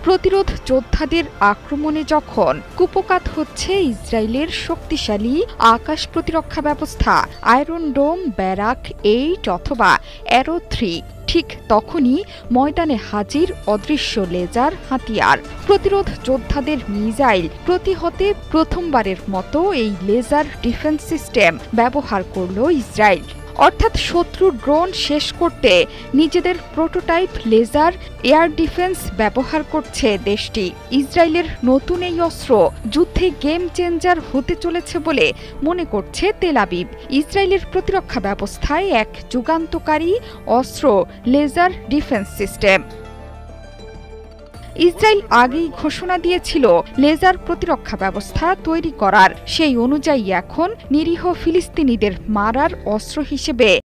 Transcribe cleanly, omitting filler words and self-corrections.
প্রতিরোধ যোদ্ধাদের আক্রমণে যখন কুপোকাত হচ্ছে ইসরায়েলের শক্তিশালী আকাশ প্রতিরক্ষা ব্যবস্থা আয়রন ডোম, ব্যারাক 8 অথবা অ্যারো 3, ঠিক তখনই ময়দানে হাজির অদৃশ্য লেজার হাতিয়ার। প্রতিরোধ যোদ্ধাদের মিসাইল প্রতিহতে প্রথমবারের মতো এই লেজার ডিফেন্স সিস্টেম ব্যবহার করল ইসরায়েল। অর্থাৎ শত্রুর ড্রোন শেষ করতে নিজেদের প্রোটোটাইপ লেজার এয়ার ডিফেন্স ব্যবহার করছে দেশটি। ইসরায়েলের নতুন এই অস্ত্র যুদ্ধে গেম চেঞ্জার হতে চলেছে বলে মনে করছে তেল আবিব। ইসরায়েলের প্রতিরক্ষা ব্যবস্থায় এক যুগান্তকারী অস্ত্র লেজার ডিফেন্স সিস্টেম। ইসরায়েল আগেই ঘোষণা দিয়েছিল লেজার প্রতিরক্ষা ব্যবস্থা তৈরি করার। সেই অনুযায়ী এখন নিরীহ ফিলিস্তিনিদের মারার অস্ত্র হিসেবে